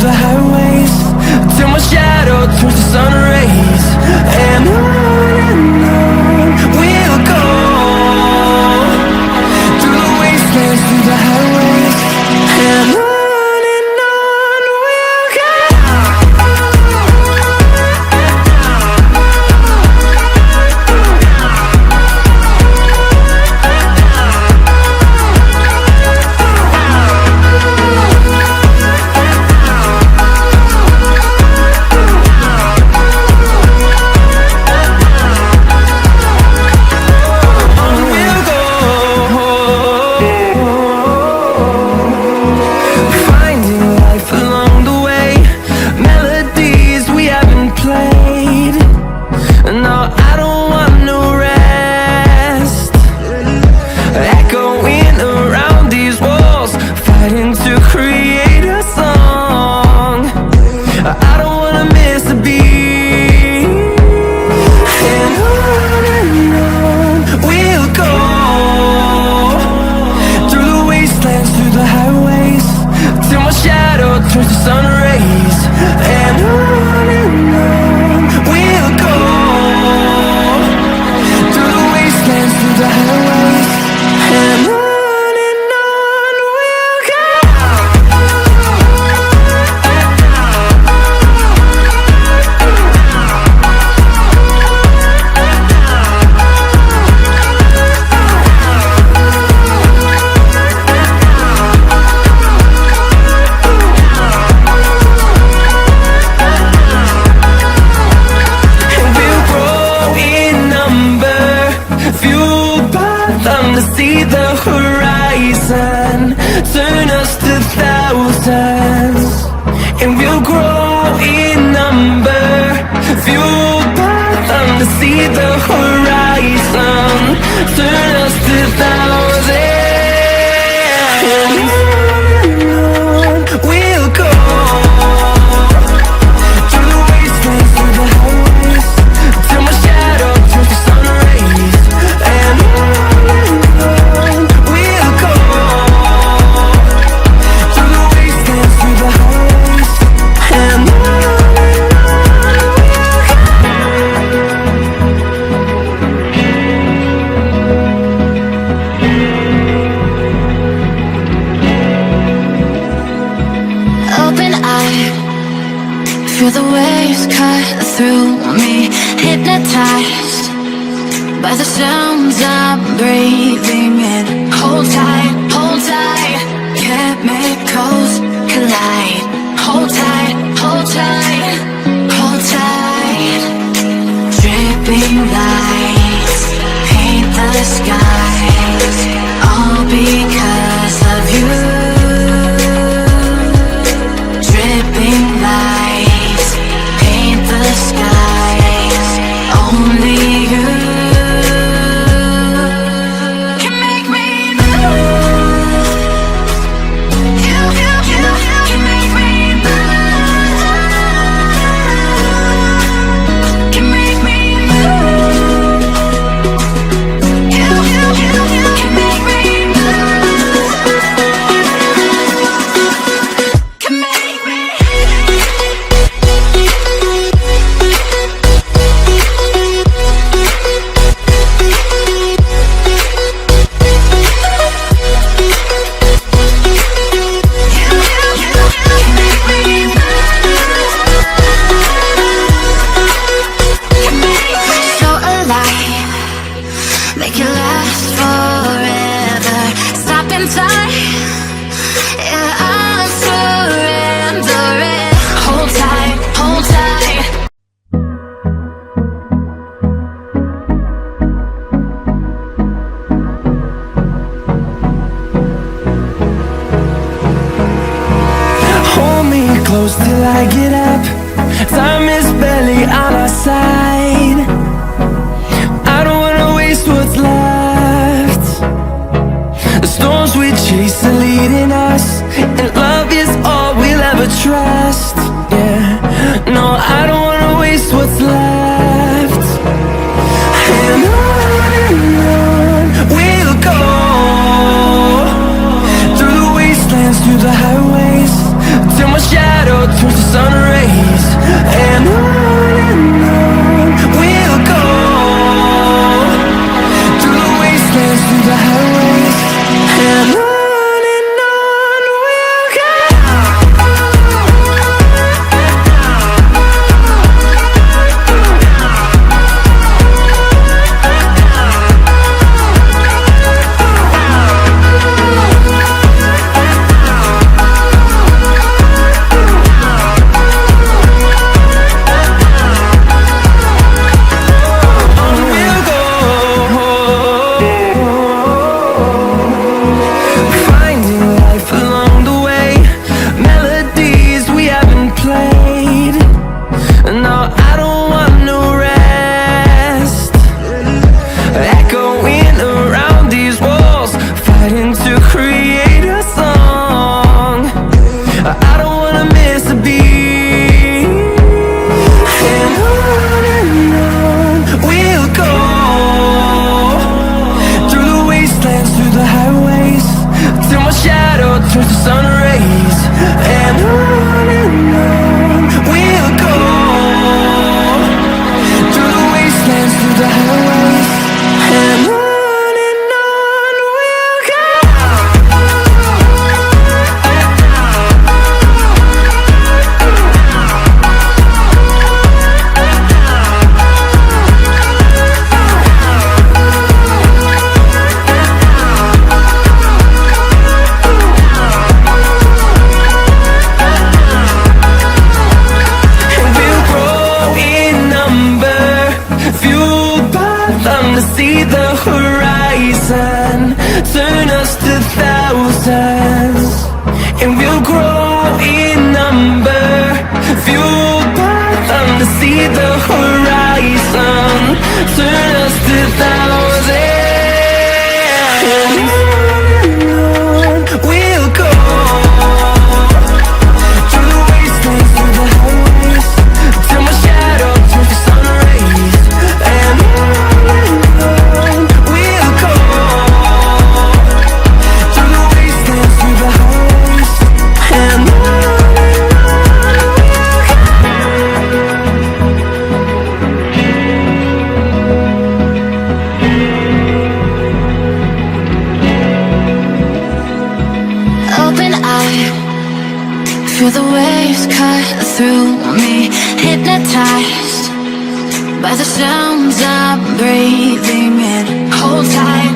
through the highways, till my shadow turns to sun rays. And on we'll go, through the wastelands, through the highways. And on we'll go. Turns to sun rays. And on we'll go, through the wastelands, through the highways. And on we'll go. See the horizon, turn us to thousands, and we'll grow in number, fueled by them. To see the horizon, turn us to thousands. And on we'll go, through the wastelands, through the highways, till my shadow turns to sun rays. And feel the waves cut through me, hypnotized by the sounds I'm breathing in. Hold tight, chemicals collide. Hold tight, hold tight, hold tight. Dripping lights paint the skies, all because of you. Dripping lights paint the skies, only you can make me move. You can make me move. Can make me move. You can make me move. the horizon, turn us to thousands, and we'll grow in number, fueled by them to see the horizon, turn us to thousands. And on we'll go, through the wastelands, through the highways, till my shadow turns to sun rays. And on we'll go, through the wastelands, through the highways, and open eye, feel the waves cut through me, hypnotized by the sounds I'm breathing in. Hold tight,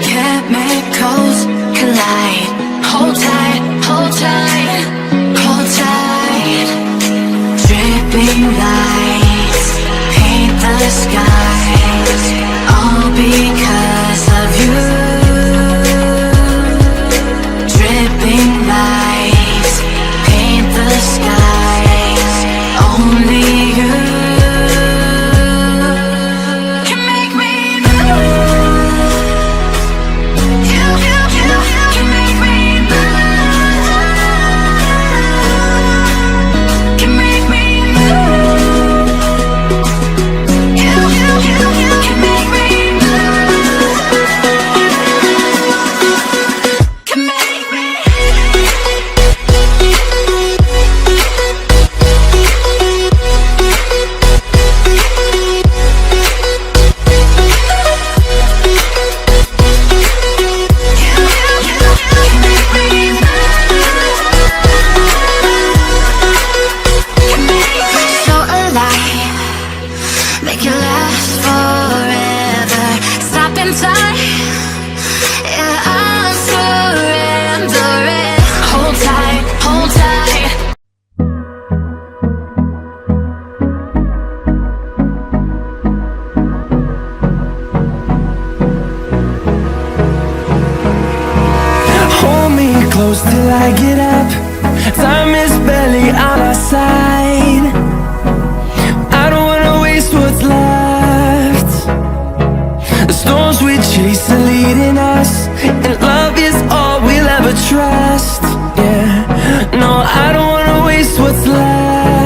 chemicals collide. Hold tight, hold tight, hold tight. Dripping lights paint the skies, all because of you. Dripping lights paint the skies, only you can make me move. You can make me move. Can make me move. You can make me move. Can make me. So alive, make it last forever. Stop in time, yeah, I'm surrendering. Hold tight, hold tight. hold me close till I get up. Time is barely on our side. I don't wanna waste what's left. The storms we chase are leading us, and love is all we'll ever trust. Yeah, no, I don't wanna waste what's left.